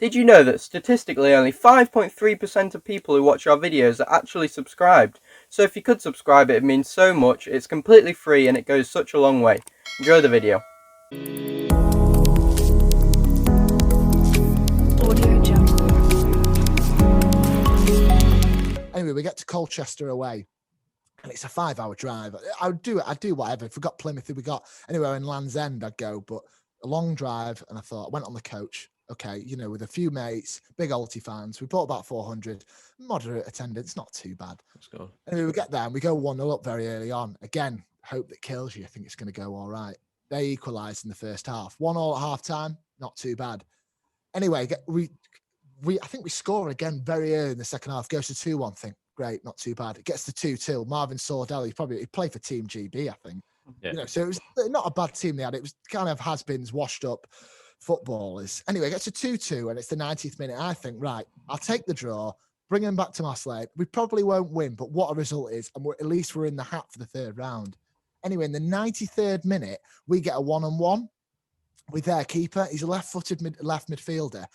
Did you know that statistically only 5.3% of people who watch our videos are actually subscribed? So if you could subscribe, it means so much. It's completely free and it goes such a long way. Enjoy the video. Anyway, we get to Colchester away, and it's a 5-hour drive. I'd do whatever. If we got Plymouth, if we got anywhere in Land's End, I'd go. But a long drive, and I thought, I went on the coach. Okay, with a few mates, big Alti fans. We bought about 400, moderate attendance, not too bad. Let's go. Anyway, we get there and we go 1-0 up very early on. Again, hope that kills you. I think it's going to go all right. They equalised in the first half. 1-1 at half time, not too bad. Anyway, I think we score again very early in the second half. Goes to 2-1. Think great, not too bad. It gets to 2-2. Marvin Sordell, he played for Team GB, I think. Yeah. So it was not a bad team they had. It was kind of has-beens, washed up footballers. Anyway, it gets to 2-2, and it's the 90th minute. I think, right, I'll take the draw, bring them back to Marseille. We probably won't win, but what a result is, and at least we're in the hat for the third round. Anyway, in the 93rd minute, we get a 1-on-1 with their keeper. He's a left-footed left midfielder,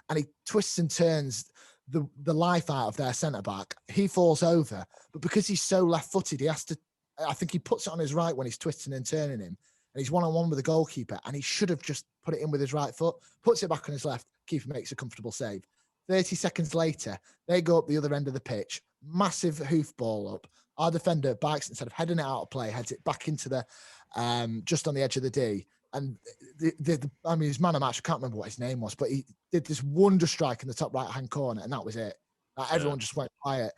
and he twists and turns the life out of their centre-back. He falls over, but because he's so left-footed, I think he puts it on his right when he's twisting and turning him, and he's one-on-one with the goalkeeper, and he should have just put it in with his right foot, puts it back on his left, keeper makes a comfortable save. 30 seconds later, they go up the other end of the pitch, massive hoof ball up. Our defender bikes, instead of heading it out of play, heads it back into the, just on the edge of the D. And his man of match, I can't remember what his name was, but he did this wonder strike in the top right-hand corner, and that was it. Everyone just went quiet.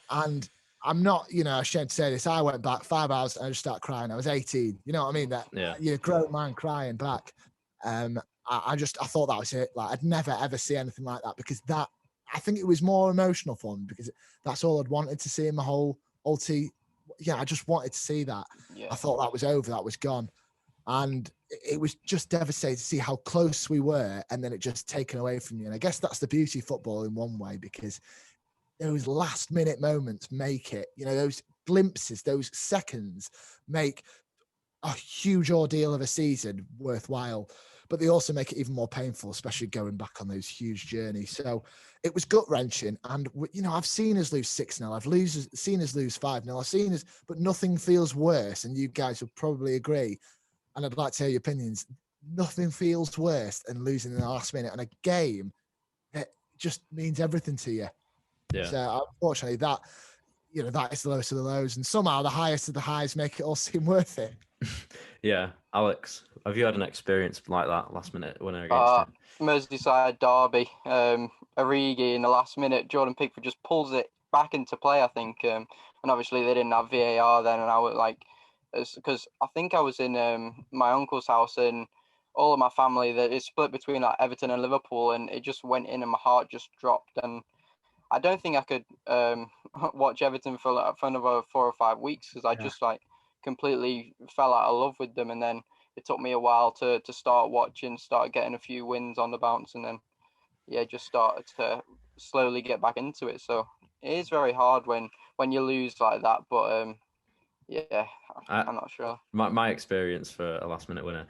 And I'm not, ashamed to say this. I went back 5 hours and I just started crying. I was 18. You know what I mean? You're a grown man crying back. I thought that was it. Like, I'd never ever see anything like that, because I think it was more emotional for me, because that's all I'd wanted to see in my whole Alti. Yeah, I just wanted to see that. Yeah. I thought that was over. That was gone. And it was just devastating to see how close we were, and then it just taken away from you. And I guess that's the beauty of football in one way, because those last minute moments make it, those glimpses, those seconds make a huge ordeal of a season worthwhile, but they also make it even more painful, especially going back on those huge journeys. So it was gut wrenching. And, I've seen us lose 6-0. I've seen us lose 5-0. But nothing feels worse. And you guys will probably agree. And I'd like to hear your opinions. Nothing feels worse than losing in the last minute on a game that just means everything to you. Yeah. So unfortunately, that is the lowest of the lows, and somehow the highest of the highs make it all seem worth it. Yeah, Alex, have you had an experience like that last minute winner against him? Merseyside derby, Origi in the last minute, Jordan Pickford just pulls it back into play, I think, and obviously they didn't have VAR then, and I was like, because I think I was in my uncle's house, and all of my family, that is split between like Everton and Liverpool, and it just went in and my heart just dropped. And I don't think I could watch Everton for another 4 or 5 weeks, because I just completely fell out of love with them. And then it took me a while to start watching, start getting a few wins on the bounce, and then just started to slowly get back into it. So it is very hard when you lose like that, but I'm not sure. My experience for a last minute winner.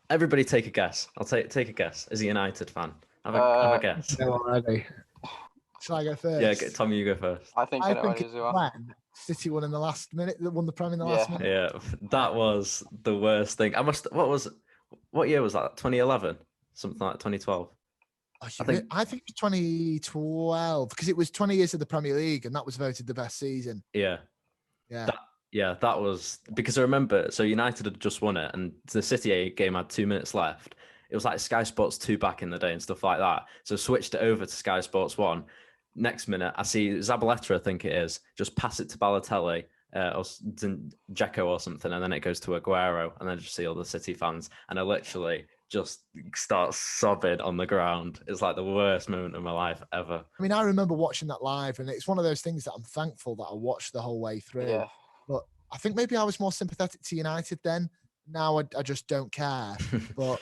Everybody take a guess. I'll take a guess. Is he a United fan? Have a guess. No, already. Shall I go first? Yeah, Tommy, you go first. I think it is when City won in the last minute, that won the Prem in the last minute. Yeah, that was the worst thing. What year was that? 2011? Something like 2012? I think it was 2012, because it was 20 years of the Premier League, and that was voted the best season. Yeah. That was, because I remember, so United had just won it, and the City game had 2 minutes left. It was like Sky Sports 2 back in the day and stuff like that. So switched it over to Sky Sports 1. Next minute, I see Zabaleta, I think it is, just pass it to Balotelli or Dzeko or something, and then it goes to Aguero, and then just see all the City fans, and I literally just start sobbing on the ground. It's like the worst moment of my life ever. I mean, I remember watching that live, and it's one of those things that I'm thankful that I watched the whole way through. Yeah. But I think maybe I was more sympathetic to United then. Now I just don't care. But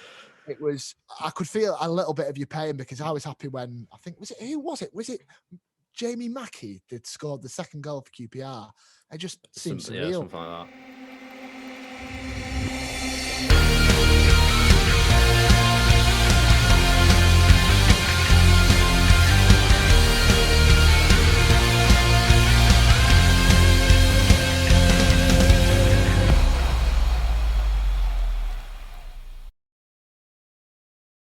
I could feel a little bit of your pain, because I was happy when, I think, who was it? Was it Jamie Mackie that scored the second goal for QPR? It just seems surreal. Yeah, something like that.